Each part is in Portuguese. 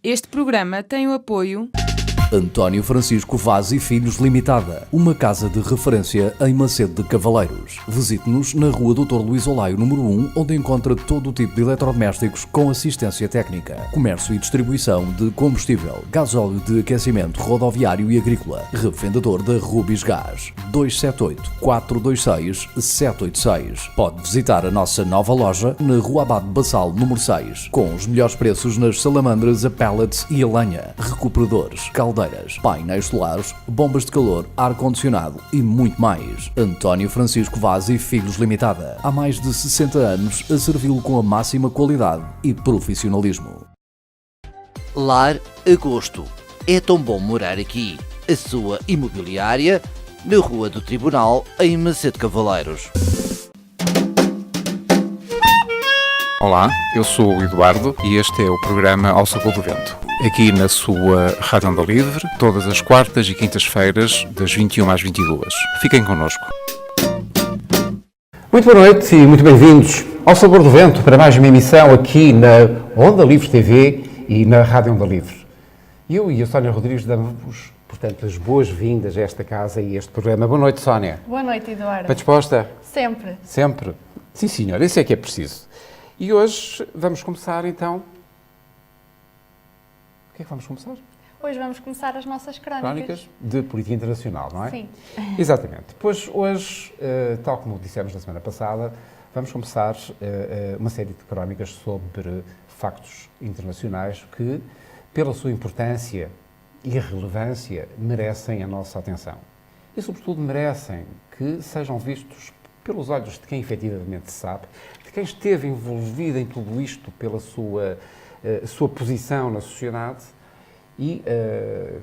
Este programa tem o apoio António Francisco Vaz e Filhos Limitada, uma casa de referência em Macedo de Cavaleiros. Visite-nos na Rua Dr. Luís Olaio, número 1, onde encontra todo o tipo de eletrodomésticos com assistência técnica, comércio e distribuição de combustível, gasóleo de aquecimento rodoviário e agrícola, revendedor da Rubis Gás, 278-426-786. Pode visitar a nossa nova loja na Rua Abade Bassal, número 6, com os melhores preços nas salamandras, a pellets e a lenha, recuperadores, caldeiras, painéis solares, bombas de calor, ar-condicionado e muito mais. António Francisco Vaz e Filhos Limitada. Há mais de 60 anos a servi-lo com a máxima qualidade e profissionalismo. Lar Agosto. É tão bom morar aqui. A sua imobiliária na Rua do Tribunal, em Macedo de Cavaleiros. Olá, eu sou o Eduardo e este é o programa Ao Sabor do Vento. Aqui na sua Rádio Onda Livre, todas as quartas e quintas-feiras, das 21 às 22. Fiquem connosco. Muito boa noite e muito bem-vindos ao Sabor do Vento para mais uma emissão aqui na Onda Livre TV e na Rádio Onda Livre. Eu e a Sónia Rodrigues damos, portanto, as boas-vindas a esta casa e a este programa. Boa noite, Sónia. Boa noite, Eduardo. Bem disposta? Sempre. Sempre? Sim, senhora, isso é que é preciso. E hoje vamos começar, então... O que é que vamos começar? Hoje vamos começar as nossas Crónicas de política internacional, não é? Sim. Exatamente. Pois hoje, tal como dissemos na semana passada, vamos começar uma série de crónicas sobre factos internacionais que, pela sua importância e relevância, merecem a nossa atenção. E, sobretudo, merecem que sejam vistos pelos olhos de quem efetivamente sabe, de quem esteve envolvido em tudo isto pela sua posição na sociedade e,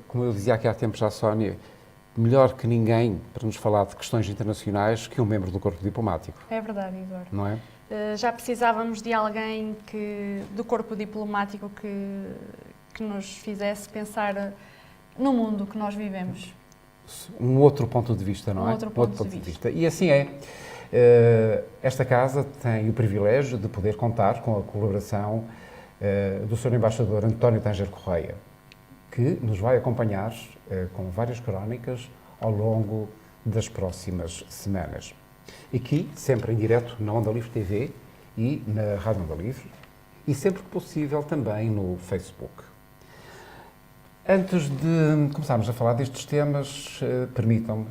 como eu dizia aqui há tempos à Sónia, melhor que ninguém para nos falar de questões internacionais que um membro do corpo diplomático. É verdade, Eduardo. Não é? Já precisávamos de alguém do corpo diplomático que nos fizesse pensar no mundo que nós vivemos. Um outro ponto de vista, não é? Outro ponto de vista. E assim é. Esta casa tem o privilégio de poder contar com a colaboração do Sr. Embaixador António Tanger Correia, que nos vai acompanhar com várias crónicas ao longo das próximas semanas. Aqui, sempre em direto na Onda Livre TV e na Rádio Onda Livre, e sempre que possível também no Facebook. Antes de começarmos a falar destes temas, permitam-me,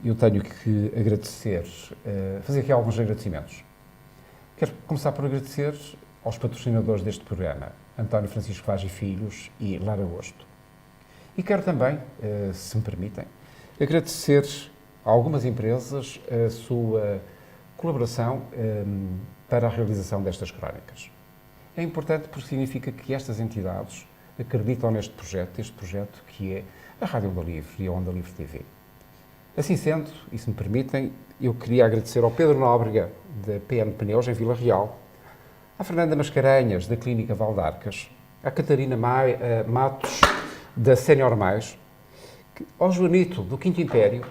eu tenho que agradecer, fazer aqui alguns agradecimentos. Quero começar por agradecer aos patrocinadores deste programa, António Francisco Vaz e Filhos e Lar Agosto. E quero também, se me permitem, agradecer a algumas empresas a sua colaboração para a realização destas crónicas. É importante porque significa que estas entidades acreditam neste projeto, este projeto que é a Rádio Onda Livre e a Onda Livre TV. Assim sendo, e se me permitem, eu queria agradecer ao Pedro Nóbrega, da PM Pneus, em Vila Real, à Fernanda Mascarenhas, da Clínica Valdarcas, à Catarina Matos, da Sénior Mais, ao Joanito, do Quinto Império,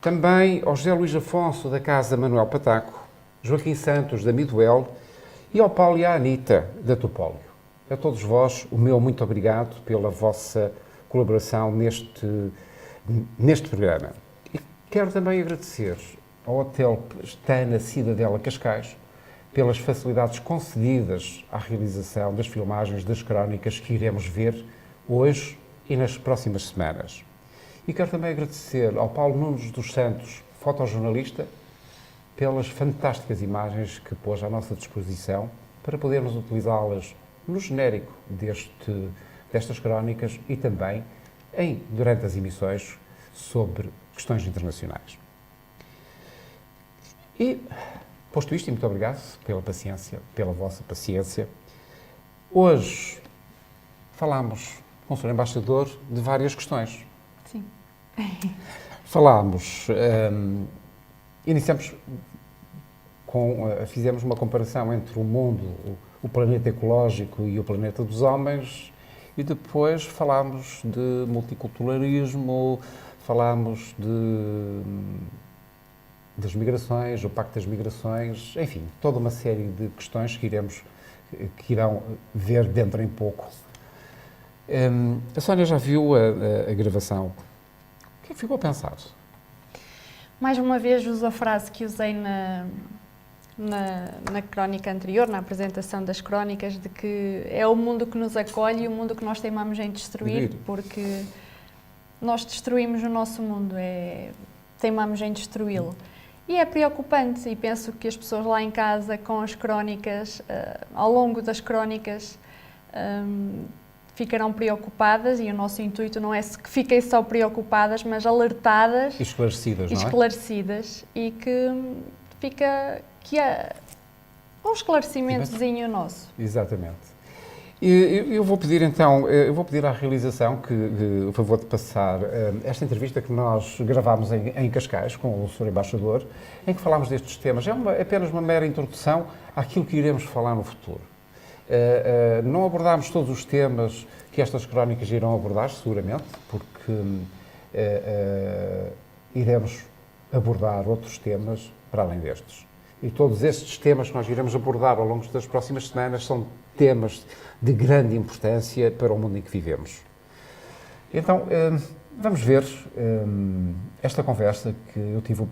também ao José Luís Afonso, da Casa Manuel Pataco, Joaquim Santos, da Midwell, e ao Paulo e à Anita, da Topólio. A todos vós, o meu muito obrigado pela vossa colaboração neste programa. E quero também agradecer ao Hotel Pestana Cidadela Cascais pelas facilidades concedidas à realização das filmagens das crónicas que iremos ver hoje e nas próximas semanas. E quero também agradecer ao Paulo Nunes dos Santos, fotojornalista, pelas fantásticas imagens que pôs à nossa disposição para podermos utilizá-las no genérico destas crónicas e também durante as emissões sobre questões internacionais. E, posto isto, e muito obrigado pela paciência, pela vossa paciência, hoje falámos com o Sr. Embaixador de várias questões. Sim. Iniciamos fizemos uma comparação entre o mundo, o planeta ecológico e o planeta dos homens, e depois falámos de multiculturalismo, falámos das migrações, o Pacto das Migrações, enfim, toda uma série de questões que irão ver dentro em pouco A Sónia já viu a gravação. O que é que ficou a pensar? Mais uma vez uso a frase que usei na crónica anterior, na apresentação das crónicas, de que é o mundo que nos acolhe e o mundo que nós teimamos em destruir, porque nós destruímos o nosso mundo, teimamos em destruí-lo. E é preocupante, e penso que as pessoas lá em casa, com as crónicas, ao longo das crónicas, ficarão preocupadas, e o nosso intuito não é que fiquem só preocupadas, mas alertadas E esclarecidas, e não é? esclarecidas, e que fica que há um esclarecimentozinho nosso. Exatamente. Eu vou pedir então, à realização que o favor de passar esta entrevista que nós gravámos em Cascais com o Sr. Embaixador, em que falámos destes temas. É apenas uma mera introdução àquilo que iremos falar no futuro. Não abordámos todos os temas que estas crónicas irão abordar, seguramente, porque iremos abordar outros temas para além destes. E todos estes temas que nós iremos abordar ao longo das próximas semanas são temas de grande importância para o mundo em que vivemos. Então, vamos ver esta conversa que eu tive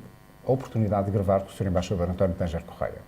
a oportunidade de gravar com o Sr. Embaixador António Tanger Correia.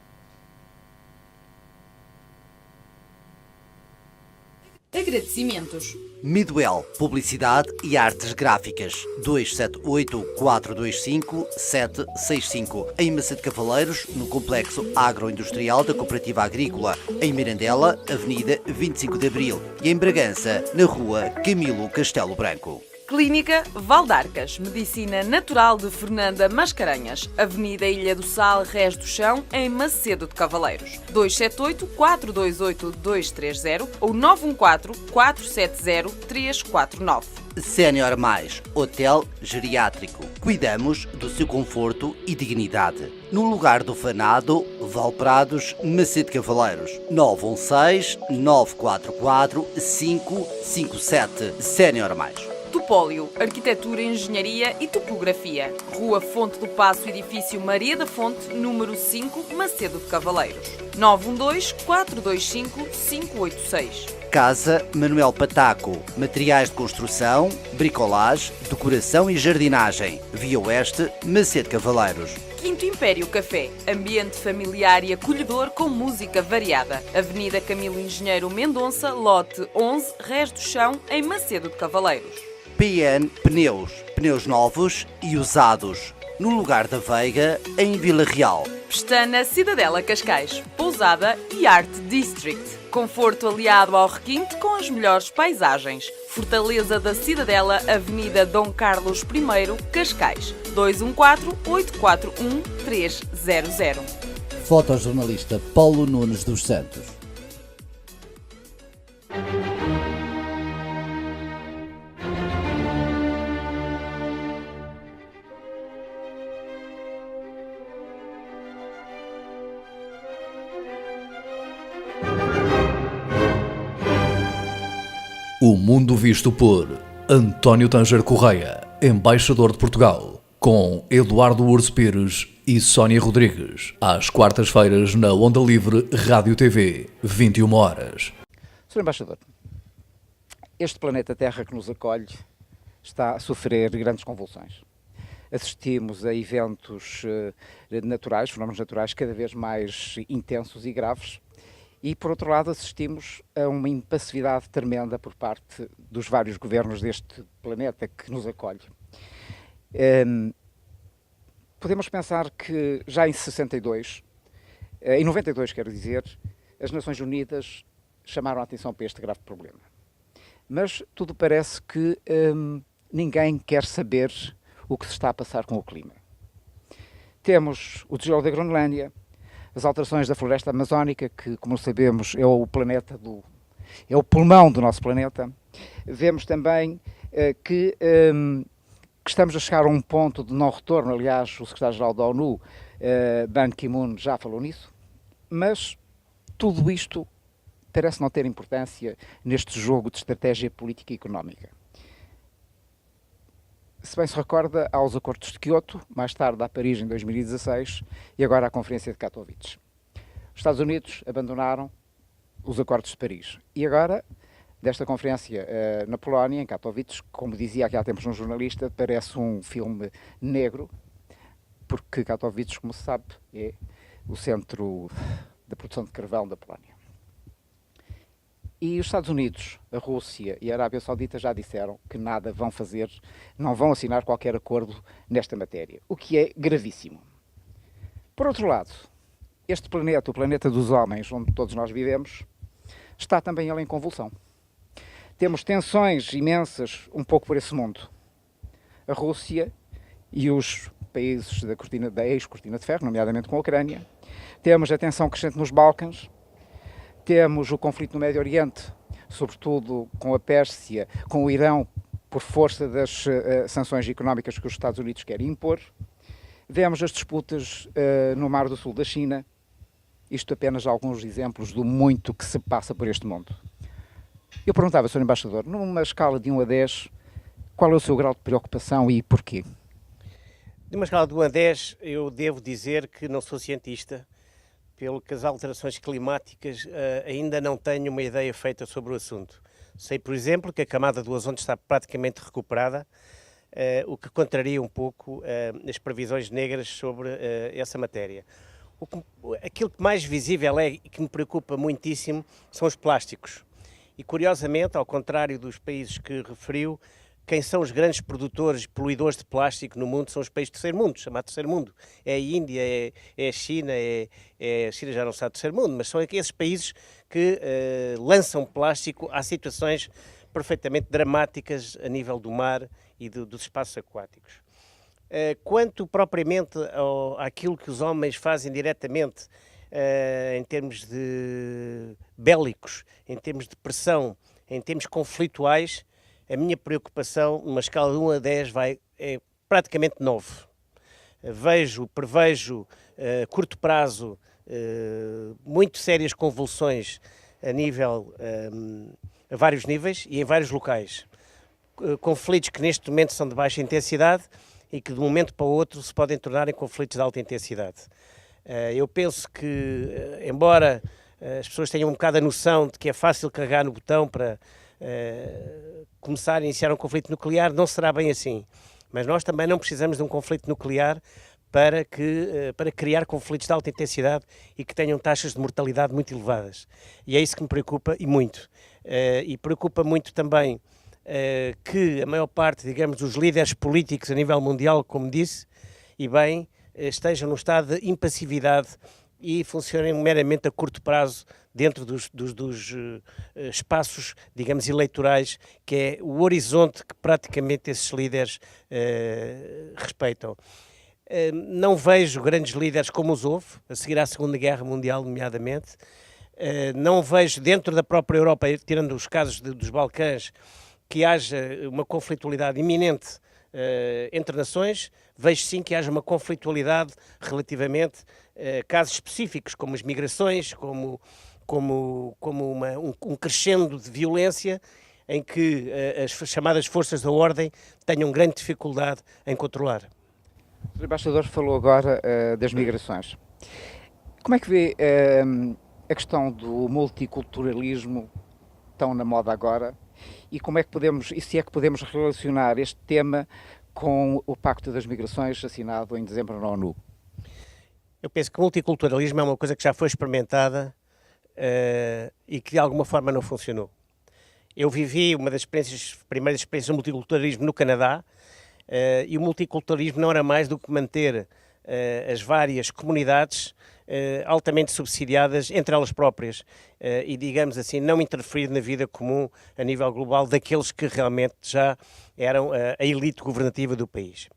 Agradecimentos. Midwell, Publicidade e Artes Gráficas, 278-425-765, em Macedo Cavaleiros, no Complexo Agroindustrial da Cooperativa Agrícola, em Mirandela, Avenida 25 de Abril, e em Bragança, na Rua Camilo Castelo Branco. Clínica Valdarcas, Medicina Natural de Fernanda Mascarenhas, Avenida Ilha do Sal, Rés do Chão, em Macedo de Cavaleiros. 278-428-230 ou 914-470-349. Sénior Mais, Hotel Geriátrico. Cuidamos do seu conforto e dignidade. No lugar do Fanado, Valprados, Macedo Cavaleiros. 916-944-557. Sénior Mais. Topólio, Arquitetura, Engenharia e Topografia. Rua Fonte do Paço, Edifício Maria da Fonte, número 5, Macedo de Cavaleiros. 912-425-586. Casa Manuel Pataco. Materiais de construção, bricolage, decoração e jardinagem. Via Oeste, Macedo Cavaleiros. Quinto Império Café, ambiente familiar e acolhedor com música variada. Avenida Camilo Engenheiro Mendonça, lote 11, Rés do Chão, em Macedo de Cavaleiros. PN Pneus. Pneus novos e usados. No lugar da Veiga, em Vila Real. Pestana Cidadela Cascais, Pousada e Art District. Conforto aliado ao requinte com as melhores paisagens. Fortaleza da Cidadela, Avenida Dom Carlos I, Cascais. 214-841-300. Fotojornalista Paulo Nunes dos Santos. O mundo visto por António Tanger Correia, Embaixador de Portugal, com Eduardo Urso Pires e Sónia Rodrigues, às quartas-feiras na Onda Livre Rádio TV, 21 horas. Sr. Embaixador, este planeta Terra que nos acolhe está a sofrer grandes convulsões. Assistimos a eventos naturais, fenómenos naturais cada vez mais intensos e graves. E, por outro lado, assistimos a uma impassividade tremenda por parte dos vários governos deste planeta que nos acolhe. Podemos pensar que já em 62, em 92, quero dizer, as Nações Unidas chamaram a atenção para este grave problema. Mas tudo parece que ninguém quer saber o que se está a passar com o clima. Temos o desgelo da Groenlândia, as alterações da floresta amazónica, que, como sabemos, é o pulmão do nosso planeta. Vemos também que estamos a chegar a um ponto de não retorno. Aliás, o secretário-geral da ONU, Ban Ki-moon, já falou nisso. Mas tudo isto parece não ter importância neste jogo de estratégia política e económica. Se bem se recorda, aos acordos de Kyoto, mais tarde a Paris em 2016 e agora à Conferência de Katowice. Os Estados Unidos abandonaram os acordos de Paris e agora desta conferência na Polónia, em Katowice, como dizia aqui há tempos um jornalista, parece um filme negro, porque Katowice, como se sabe, é o centro da produção de carvão da Polónia. E os Estados Unidos, a Rússia e a Arábia Saudita já disseram que nada vão fazer, não vão assinar qualquer acordo nesta matéria, o que é gravíssimo. Por outro lado, este planeta, o planeta dos homens, onde todos nós vivemos, está também ele em convulsão. Temos tensões imensas um pouco por esse mundo. A Rússia e os países da ex-cortina de ferro, nomeadamente com a Ucrânia. Temos a tensão crescente nos Balcãs. Temos o conflito no Médio Oriente, sobretudo com a Pérsia, com o Irão, por força das sanções económicas que os Estados Unidos querem impor. Vemos as disputas no Mar do Sul da China. Isto apenas alguns exemplos do muito que se passa por este mundo. Eu perguntava, Sr. Embaixador, numa escala de 1 a 10, qual é o seu grau de preocupação e porquê? De uma escala de 1 a 10, eu devo dizer que não sou cientista, pelo que as alterações climáticas ainda não tenho uma ideia feita sobre o assunto. Sei, por exemplo, que a camada do ozono está praticamente recuperada, o que contraria um pouco as previsões negras sobre essa matéria. Aquilo que mais visível é e que me preocupa muitíssimo são os plásticos. E, curiosamente, ao contrário dos países que referiu, quem são os grandes produtores e poluidores de plástico no mundo são os países do terceiro mundo, chamado terceiro mundo. É a Índia, é a China, a China já não está no terceiro mundo, mas são esses países que lançam plástico a situações perfeitamente dramáticas a nível do mar e dos espaços aquáticos. Quanto propriamente àquilo que os homens fazem diretamente em termos de bélicos, em termos de pressão, em termos conflituais, a minha preocupação, numa escala de 1 a 10, é praticamente 9. Prevejo a curto prazo muito sérias convulsões a vários níveis e em vários locais. Conflitos que neste momento são de baixa intensidade e que de um momento para o outro se podem tornar em conflitos de alta intensidade. Eu penso que, embora as pessoas tenham um bocado a noção de que é fácil carregar no botão para começar a iniciar um conflito nuclear, não será bem assim. Mas nós também não precisamos de um conflito nuclear para criar conflitos de alta intensidade e que tenham taxas de mortalidade muito elevadas. E é isso que me preocupa e muito. E preocupa muito também que a maior parte, digamos, dos líderes políticos a nível mundial, como disse, e bem, estejam num estado de impassividade e funcionem meramente a curto prazo dentro dos espaços, digamos, eleitorais, que é o horizonte que praticamente esses líderes respeitam. Não vejo grandes líderes como os houve, a seguir à Segunda Guerra Mundial, nomeadamente. Não vejo dentro da própria Europa, tirando os casos dos Balcãs, que haja uma conflitualidade iminente entre nações. Vejo sim que haja uma conflitualidade relativamente a casos específicos, como as migrações, como um crescendo de violência em que as chamadas forças da ordem tenham grande dificuldade em controlar. O embaixador falou agora das migrações. Como é que vê a questão do multiculturalismo tão na moda agora e como é que podemos, e se é que podemos relacionar este tema com o Pacto das Migrações assinado em dezembro na ONU? Eu penso que o multiculturalismo é uma coisa que já foi experimentada e que de alguma forma não funcionou. Eu vivi uma das primeiras experiências de multiculturalismo no Canadá e o multiculturalismo não era mais do que manter as várias comunidades altamente subsidiadas entre elas próprias e, digamos assim, não interferir na vida comum a nível global daqueles que realmente já eram a elite governativa do país.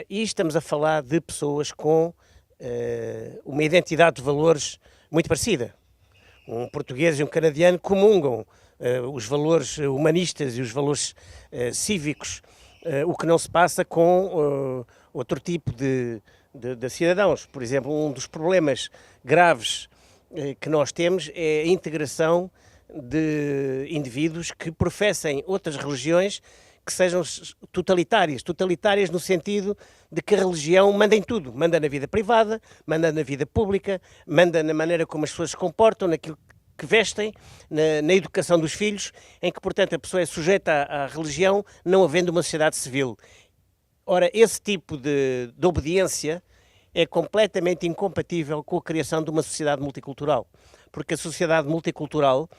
E estamos a falar de pessoas com uma identidade de valores muito parecida. Um português e um canadiano comungam os valores humanistas e os valores cívicos, o que não se passa com outro tipo de cidadãos. Por exemplo, um dos problemas graves que nós temos é a integração de indivíduos que professem outras religiões que sejam totalitárias no sentido de que a religião manda em tudo, manda na vida privada, manda na vida pública, manda na maneira como as pessoas se comportam, naquilo que vestem, na educação dos filhos, em que, portanto, a pessoa é sujeita à religião, não havendo uma sociedade civil. Ora, esse tipo de obediência é completamente incompatível com a criação de uma sociedade multicultural, porque a sociedade multicultural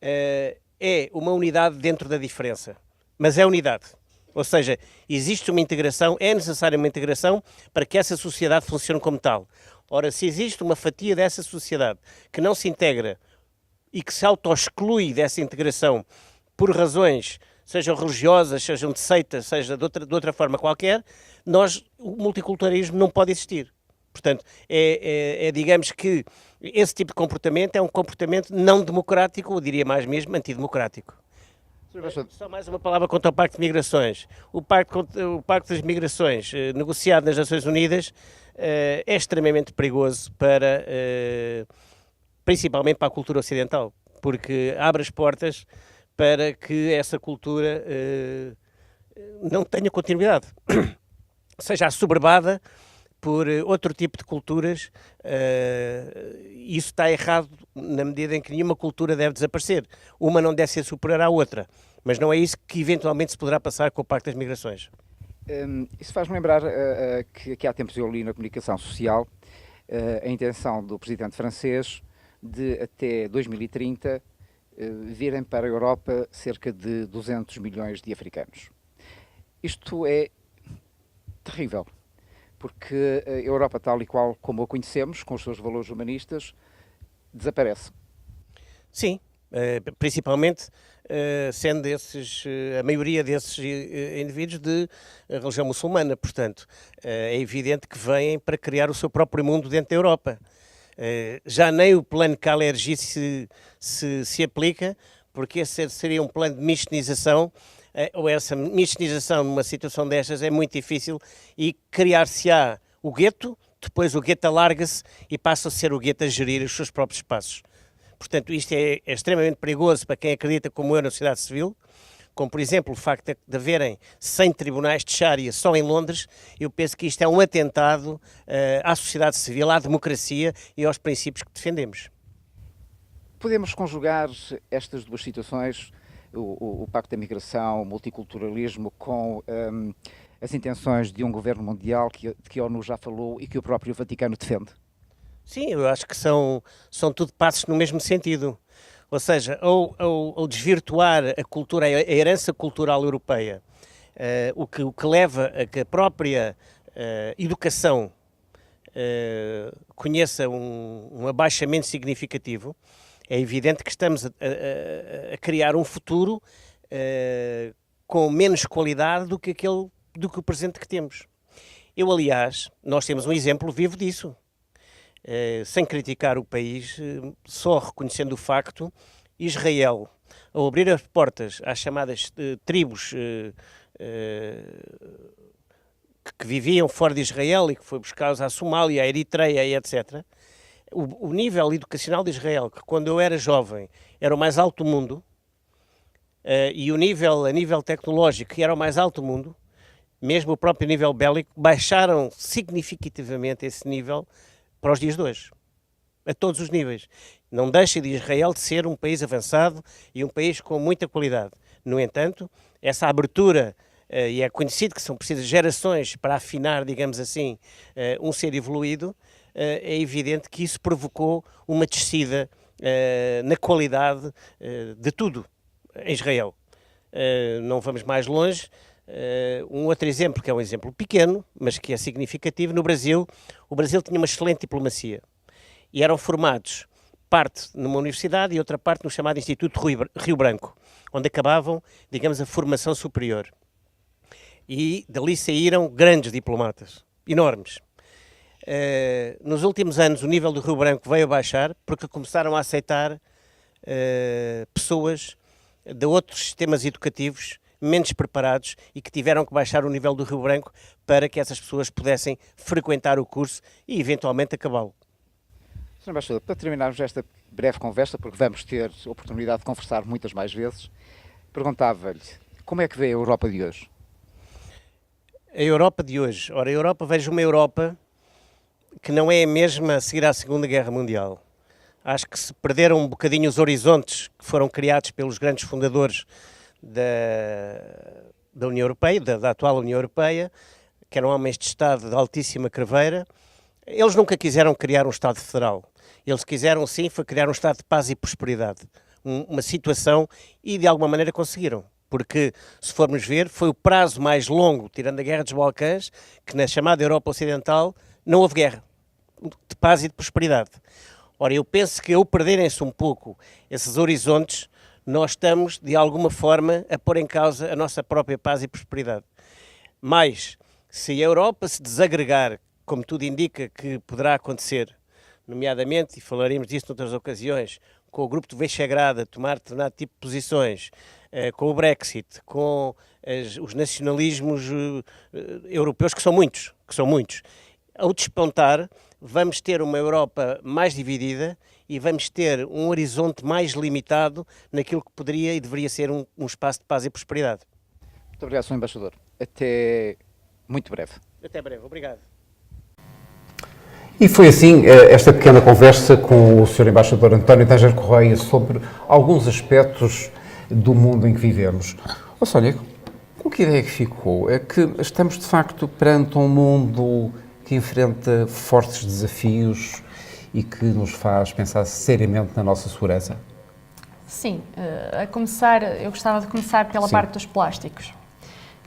é uma unidade dentro da diferença, mas é unidade. Ou seja, existe uma integração, é necessária uma integração para que essa sociedade funcione como tal. Ora, se existe uma fatia dessa sociedade que não se integra e que se auto-exclui dessa integração por razões, sejam religiosas, sejam de seita, seja de outra forma qualquer, o multiculturalismo não pode existir. Portanto, digamos que esse tipo de comportamento é um comportamento não democrático, ou diria mais mesmo, antidemocrático. Só mais uma palavra quanto ao Pacto de Migrações. O Pacto das Migrações, negociado nas Nações Unidas, é extremamente perigoso principalmente para a cultura ocidental, porque abre as portas para que essa cultura não tenha continuidade, seja assoberbada por outro tipo de culturas. Isso está errado na medida em que nenhuma cultura deve desaparecer. Uma não deve ser superior à outra, mas não é isso que eventualmente se poderá passar com o Pacto das Migrações. Isso faz-me lembrar que há tempos eu li na comunicação social a intenção do presidente francês de até 2030 virem para a Europa cerca de 200 milhões de africanos. Isto é terrível, porque a Europa tal e qual como a conhecemos, com os seus valores humanistas, desaparece. Sim, principalmente sendo a maioria desses indivíduos de religião muçulmana. Portanto, é evidente que vêm para criar o seu próprio mundo dentro da Europa. Já nem o plano Kalergi se aplica, porque esse seria um plano de mistinização, ou essa mistinização numa situação destas é muito difícil, e criar-se-á o gueto, depois o gueto alarga-se e passa a ser o gueto a gerir os seus próprios espaços. Portanto, isto é extremamente perigoso para quem acredita, como eu, na sociedade civil, como, por exemplo, o facto de haverem 100 tribunais de Sharia só em Londres. Eu penso que isto é um atentado à sociedade civil, à democracia e aos princípios que defendemos. Podemos conjugar estas duas situações, o Pacto da Migração, o multiculturalismo, com as intenções de um governo mundial de que a ONU já falou e que o próprio Vaticano defende? Sim, eu acho que são tudo passos no mesmo sentido. Ou seja, ou desvirtuar a cultura, a herança cultural europeia, o que leva a que a própria educação conheça um abaixamento significativo. É evidente que estamos a criar um futuro com menos qualidade do que o presente que temos. Aliás, nós temos um exemplo vivo disso. Sem criticar o país, só reconhecendo o facto, Israel, ao abrir as portas às chamadas tribos que viviam fora de Israel e que foi buscar-os à Somália, à Eritreia e etc., o nível educacional de Israel, que quando eu era jovem era o mais alto do mundo, e a nível tecnológico, que era o mais alto do mundo, mesmo o próprio nível bélico, baixaram significativamente esse nível para os dias de hoje, a todos os níveis. Não deixa de Israel de ser um país avançado e um país com muita qualidade. No entanto, essa abertura, e é conhecido que são precisas gerações para afinar, digamos assim, um ser evoluído, é evidente que isso provocou uma descida na qualidade de tudo em Israel. Não vamos mais longe. Um outro exemplo, que é um exemplo pequeno, mas que é significativo, no Brasil, o Brasil tinha uma excelente diplomacia e eram formados parte numa universidade e outra parte no chamado Instituto Rio Branco, onde acabavam, digamos, a formação superior. E dali saíram grandes diplomatas, enormes. Nos últimos anos o nível do Rio Branco veio a baixar porque começaram a aceitar pessoas de outros sistemas educativos menos preparados e que tiveram que baixar o nível do Rio Branco para que essas pessoas pudessem frequentar o curso e eventualmente acabá-lo. Sr. Embaixador, para terminarmos esta breve conversa, porque vamos ter oportunidade de conversar muitas mais vezes, perguntava-lhe como é que vê a Europa de hoje? A Europa de hoje? Ora, vejo uma Europa que não é a mesma a seguir à Segunda Guerra Mundial. Acho que se perderam um bocadinho os horizontes que foram criados pelos grandes fundadores da União Europeia, da atual União Europeia, que eram homens de Estado de altíssima craveira. Eles nunca quiseram criar um Estado federal. Eles quiseram, sim, foi criar um Estado de paz e prosperidade. Uma situação, e de alguma maneira conseguiram. Porque, se formos ver, foi o prazo mais longo, tirando a Guerra dos Balcãs, que na chamada Europa Ocidental não houve guerra, de paz e de prosperidade. Ora, eu penso que ao perderem-se um pouco esses horizontes, nós estamos, de alguma forma, a pôr em causa a nossa própria paz e prosperidade. Mas, se a Europa se desagregar, como tudo indica que poderá acontecer, nomeadamente, e falaremos disso noutras ocasiões, com o grupo de Visegrad a tomar determinado tipo de posições, com o Brexit, com os nacionalismos europeus, que são muitos, ao despontar, vamos ter uma Europa mais dividida e vamos ter um horizonte mais limitado naquilo que poderia e deveria ser um espaço de paz e prosperidade. Muito obrigado, Sr. Embaixador. Até muito breve. Até breve. Obrigado. E foi assim esta pequena conversa com o Sr. Embaixador António Tanger Correia sobre alguns aspectos do mundo em que vivemos. Sónia, com que ideia que ficou? É que estamos, de facto, perante um mundo que enfrenta fortes desafios e que nos faz pensar seriamente na nossa segurança? Sim, eu gostava de começar pela parte dos plásticos,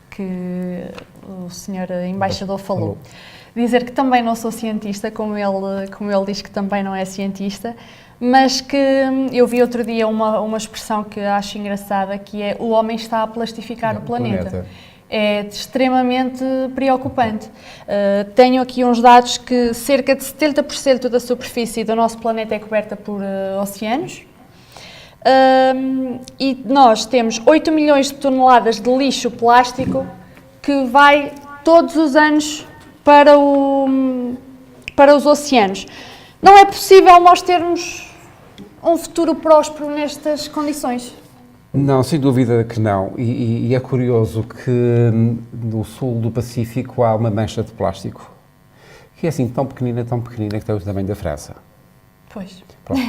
que o Sr. Embaixador falou. Dizer que também não sou cientista, como ele diz que também não é cientista, mas que eu vi outro dia uma expressão que acho engraçada, que é: o homem está a plastificar o planeta. É extremamente preocupante. Tenho aqui uns dados que cerca de 70% da superfície do nosso planeta é coberta por oceanos. E nós temos 8 milhões de toneladas de lixo plástico que vai todos os anos para os oceanos. Não é possível nós termos um futuro próspero nestas condições? Não, sem dúvida que não. E é curioso que no sul do Pacífico há uma mancha de plástico que é assim tão pequenina que tem o tamanho da França. Pois. Pronto,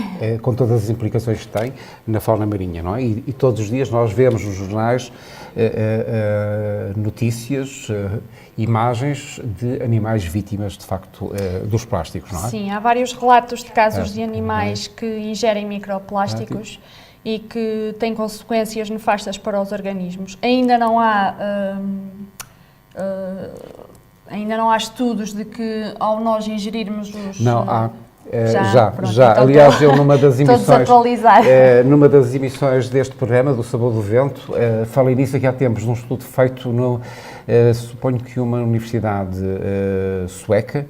com todas as implicações que tem na fauna marinha, não é? E todos os dias nós vemos nos jornais notícias, imagens de animais vítimas, de facto, dos plásticos, não é? Sim, há vários relatos de casos de animais que ingerem microplásticos e que têm consequências nefastas para os organismos. Ainda não há estudos de que, ao nós ingerirmos os... Não, há. Pronto, já. Então Aliás, eu numa das emissões deste programa, do Sabor do Vento, falei nisso aqui há tempos, num estudo feito suponho que uma universidade sueca,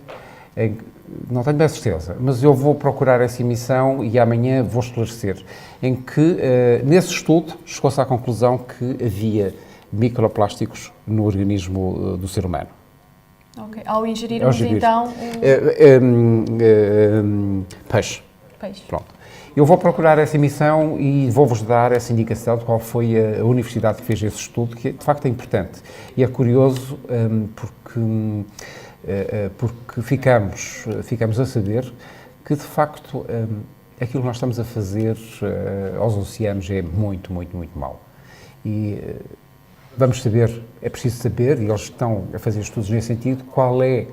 não tenho bem certeza, mas eu vou procurar essa emissão e amanhã vou esclarecer, em que, nesse estudo, chegou-se à conclusão que havia microplásticos no organismo do ser humano. Ok. Ao ingerirmos, então... Peixe. Pronto. Eu vou procurar essa emissão e vou-vos dar essa indicação de qual foi a universidade que fez esse estudo, que de facto é importante. E é curioso porque ficamos a saber que, de facto, aquilo que nós estamos a fazer aos oceanos é muito, muito, muito mau. E vamos saber, é preciso saber, e eles estão a fazer estudos nesse sentido, qual é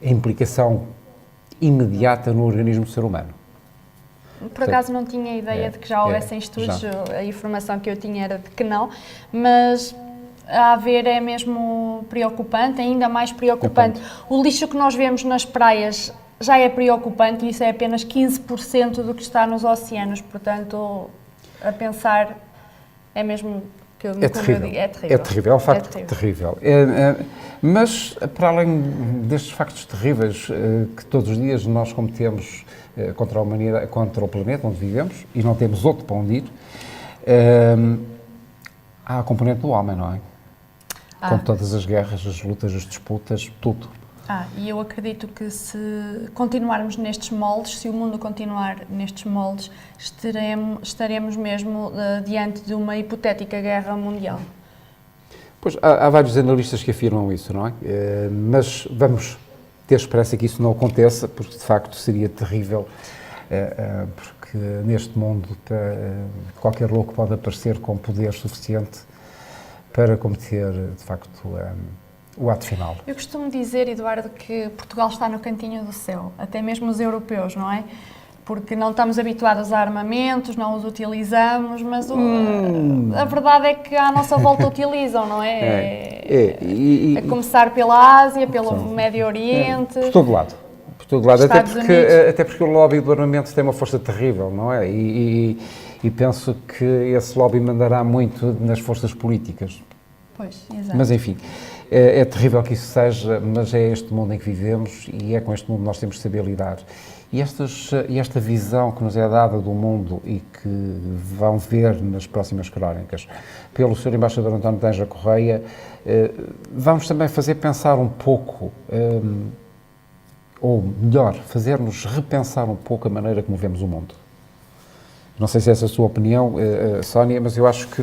a implicação imediata no organismo do ser humano. Por acaso não tinha ideia de que já houvessem estudos, a informação que eu tinha era de que não, mas a ver é mesmo preocupante, ainda mais preocupante. O lixo que nós vemos nas praias já é preocupante e isso é apenas 15% do que está nos oceanos, portanto, a pensar é mesmo... É terrível, é um facto terrível. Mas, para além destes factos terríveis que todos os dias nós cometemos contra a humanidade, contra o planeta onde vivemos, e não temos outro para onde ir, há a componente do homem, não é? Com todas as guerras, as lutas, as disputas, tudo. E eu acredito que se continuarmos nestes moldes, se o mundo continuar nestes moldes, estaremos mesmo diante de uma hipotética guerra mundial. Pois, há vários analistas que afirmam isso, não é? Mas vamos ter esperança que isso não aconteça, porque de facto seria terrível porque neste mundo qualquer louco pode aparecer com poder suficiente para cometer, de facto, o ato final. Eu costumo dizer, Eduardo, que Portugal está no cantinho do céu, até mesmo os europeus, não é? Porque não estamos habituados a armamentos, não os utilizamos, mas a verdade é que à nossa volta utilizam, não é? A começar pela Ásia, pelo Médio Oriente. Por todo lado. Por todo lado. Estados Até porque o lobby do armamento tem uma força terrível, não é? E penso que esse lobby mandará muito nas forças políticas. Pois, exato. Mas enfim, é terrível que isso seja, mas é este mundo em que vivemos e é com este mundo que nós temos de saber lidar. E esta visão que nos é dada do mundo e que vão ver nas próximas crónicas pelo Sr. Embaixador António Tanja Correia, vamos também fazer pensar um pouco, ou melhor, fazer-nos repensar um pouco a maneira como vemos o mundo. Não sei se essa é a sua opinião, Sónia, mas eu acho que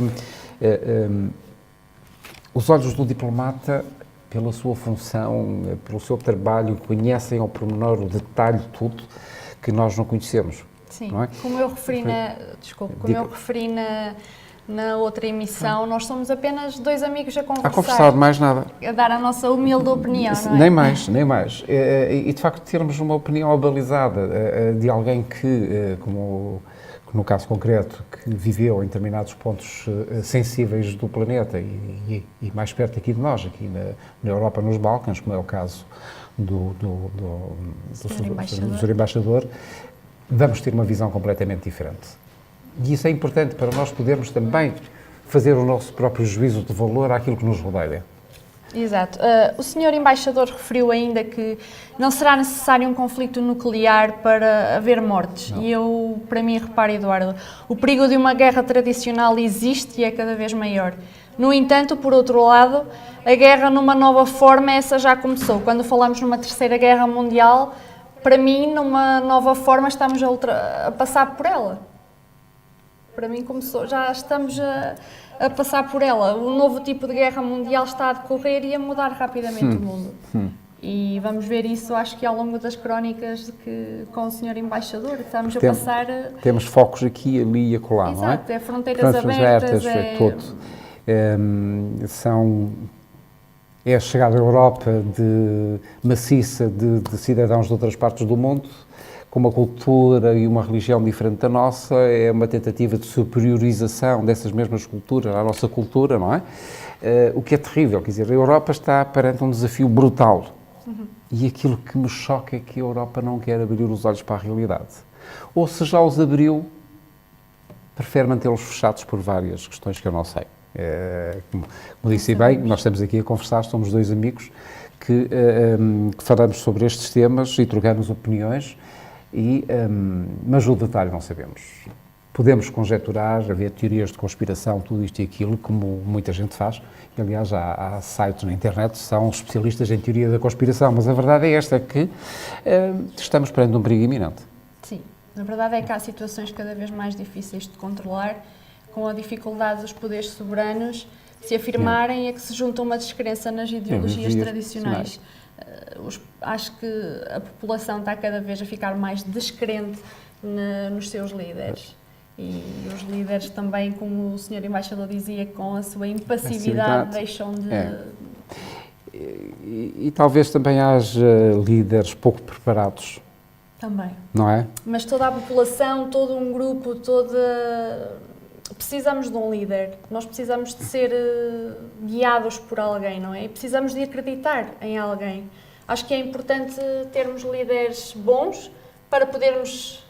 os olhos do diplomata, pela sua função, pelo seu trabalho, conhecem ao pormenor o detalhe de tudo que nós não conhecemos. Sim, não é? Como eu referi na outra emissão, nós somos apenas dois amigos a conversar. Mais nada. A dar a nossa humilde opinião, não é? Nem mais. E de facto termos uma opinião abalizada de alguém que, como no caso concreto, que viveu em determinados pontos sensíveis do planeta e mais perto aqui de nós, aqui na Europa, nos Balcãs, como é o caso do Sr. Embaixador, vamos ter uma visão completamente diferente. E isso é importante para nós podermos também fazer o nosso próprio juízo de valor àquilo que nos rodeia. Exato. O Sr. Embaixador referiu ainda que não será necessário um conflito nuclear para haver mortes. Não. E para mim, repare, Eduardo, o perigo de uma guerra tradicional existe e é cada vez maior. No entanto, por outro lado, a guerra numa nova forma, essa já começou. Quando falamos numa terceira guerra mundial, para mim, numa nova forma, estamos a passar por ela. Para mim começou, já estamos a passar por ela. O novo tipo de guerra mundial está a decorrer e a mudar rapidamente o mundo. E vamos ver isso, acho que ao longo das crónicas com o Sr. Embaixador, estamos a passar... Temos focos aqui, ali e acolá, não é? Exato, é fronteiras abertas, é tudo. É a chegada à Europa maciça de cidadãos de outras partes do mundo, com uma cultura e uma religião diferente da nossa, é uma tentativa de superiorização dessas mesmas culturas à nossa cultura, não é? O que é terrível, quer dizer, a Europa está perante um desafio brutal. E aquilo que me choca é que a Europa não quer abrir os olhos para a realidade. Ou se já os abriu, prefere mantê-los fechados por várias questões que eu não sei. Como disse bem, nós estamos aqui a conversar, somos dois amigos que falamos sobre estes temas e trocamos opiniões. Mas o detalhe não sabemos. Podemos conjecturar, haver teorias de conspiração, tudo isto e aquilo, como muita gente faz. E, aliás, há sites na internet que são especialistas em teoria da conspiração, mas a verdade é esta, que estamos perante um perigo iminente. Sim, a verdade é que há situações cada vez mais difíceis de controlar, com a dificuldade dos poderes soberanos se afirmarem e a que se junta uma descrença nas ideologias tradicionais. Acho que a população está cada vez a ficar mais descrente nos seus líderes. E os líderes também, como o Sr. Embaixador dizia, com a sua impassividade deixam de... E talvez também haja líderes pouco preparados. Também. Não é? Mas toda a população, todo um grupo, precisamos de um líder, nós precisamos de ser guiados por alguém, não é? E precisamos de acreditar em alguém. Acho que é importante termos líderes bons para podermos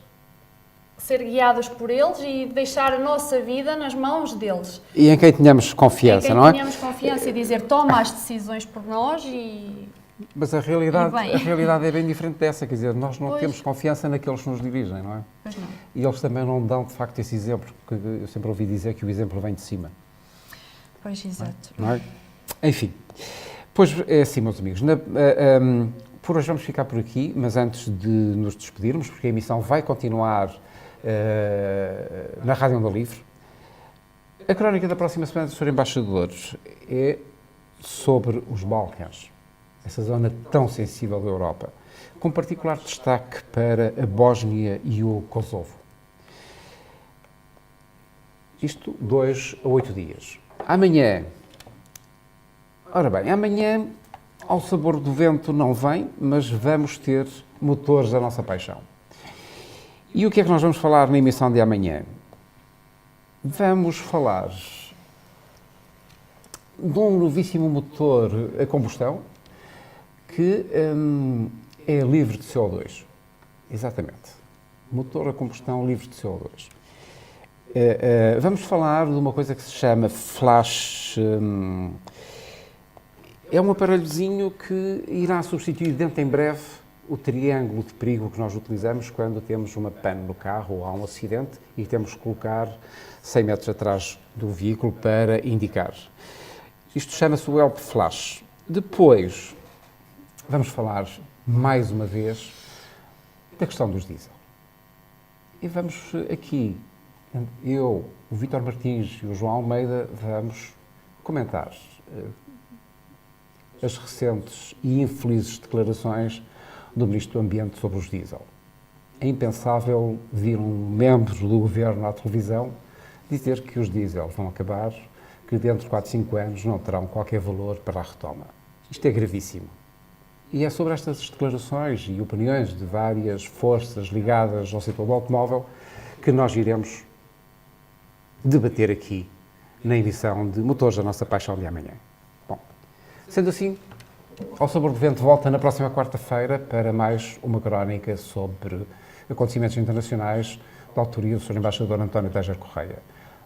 ser guiados por eles e deixar a nossa vida nas mãos deles. E em quem tenhamos confiança, não é? Em quem tenhamos confiança e dizer, toma as decisões por nós e... Mas a realidade é bem diferente dessa, quer dizer, nós não temos confiança naqueles que nos dirigem, não é? Pois não. E eles também não dão, de facto, esse exemplo, porque eu sempre ouvi dizer que o exemplo vem de cima. Pois, exato. Não é? Enfim, pois é assim, meus amigos, por hoje vamos ficar por aqui, mas antes de nos despedirmos, porque a emissão vai continuar na Rádio Onda Livre, a crónica da próxima semana do Sr. Embaixador é sobre os Balcãs, essa zona tão sensível da Europa. com particular destaque para a Bósnia e o Kosovo. Isto 2 a 8 dias. Amanhã, ora bem, amanhã ao sabor do vento não vem, mas vamos ter motores da nossa paixão. E o que é que nós vamos falar na emissão de amanhã? Vamos falar de um novíssimo motor a combustão que é livre de CO2. Exatamente. Motor a combustão livre de CO2. Vamos falar de uma coisa que se chama flash. É um aparelhozinho que irá substituir dentro em breve o triângulo de perigo que nós utilizamos quando temos uma pane no carro ou há um acidente e temos que colocar 100 metros atrás do veículo para indicar. Isto chama-se o Help Flash. Depois, vamos falar mais uma vez da questão dos diesel. E vamos aqui, eu, o Vítor Martins e o João Almeida, vamos comentar as recentes e infelizes declarações do Ministro do Ambiente sobre os diesel. É impensável vir um membro do Governo à televisão dizer que os diesel vão acabar, que dentro de 4, 5 anos não terão qualquer valor para a retoma. Isto é gravíssimo. E é sobre estas declarações e opiniões de várias forças ligadas ao setor do automóvel que nós iremos debater aqui na emissão de Motores da Nossa Paixão de amanhã. Bom, sendo assim, Ao Sabor do Vento volta na próxima quarta-feira para mais uma crónica sobre acontecimentos internacionais da autoria do Sr. Embaixador António Tejer Correia.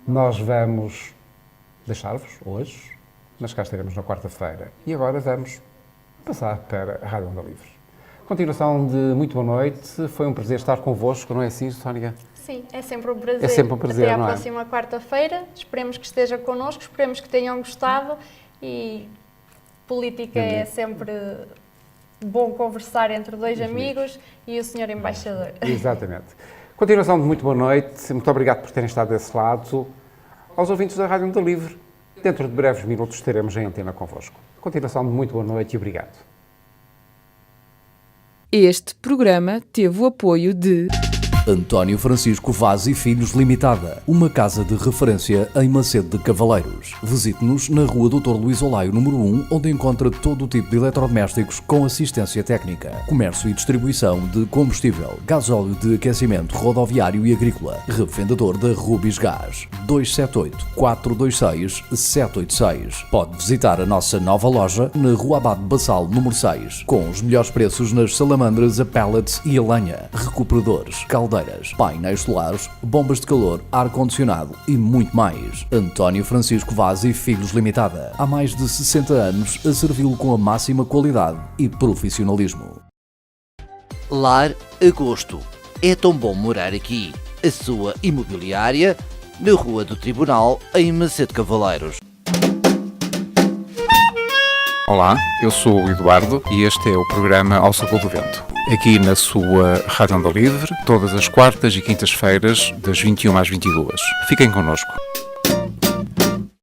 Nós vamos deixar-vos hoje, mas cá estaremos na quarta-feira. E agora vamos passar para a Rádio Onda Livre. Continuação de muito boa noite. Foi um prazer estar convosco, não é assim, Sónia? Sim, é sempre um prazer. É sempre um prazer, Até não é? à próxima quarta-feira. Esperemos que esteja connosco, esperemos que tenham gostado e política é sempre bom conversar entre dois amigos e o Sr. Embaixador. Exatamente. Continuação de muito boa noite. Muito obrigado por terem estado desse lado. Aos ouvintes da Rádio Onda Livre, dentro de breves minutos estaremos em antena convosco. Continuação de muito boa noite e obrigado. Este programa teve o apoio de António Francisco Vaz e Filhos Limitada, uma casa de referência em Macedo de Cavaleiros. Visite-nos na rua Dr. Luís Olaio, número 1, onde encontra todo o tipo de eletrodomésticos com assistência técnica, comércio e distribuição de combustível, gasóleo de aquecimento rodoviário e agrícola, revendedor da Rubis Gás, 278-426-786. Pode visitar a nossa nova loja na Rua Abade Bassal, número 6, com os melhores preços nas salamandras a pellets e a lenha, recuperadores, caldeiras, painéis solares, bombas de calor, ar-condicionado e muito mais. António Francisco Vaz e Filhos Limitada. Há mais de 60 anos a servi-lo com a máxima qualidade e profissionalismo. Lar Agosto. É tão bom morar aqui. A sua imobiliária na Rua do Tribunal, em Macedo de Cavaleiros. Olá, eu sou o Eduardo e este é o programa Ao Sabor do Vento. Aqui na sua Rádio Onda Livre, todas as quartas e quintas-feiras, das 21 às 22. Fiquem connosco.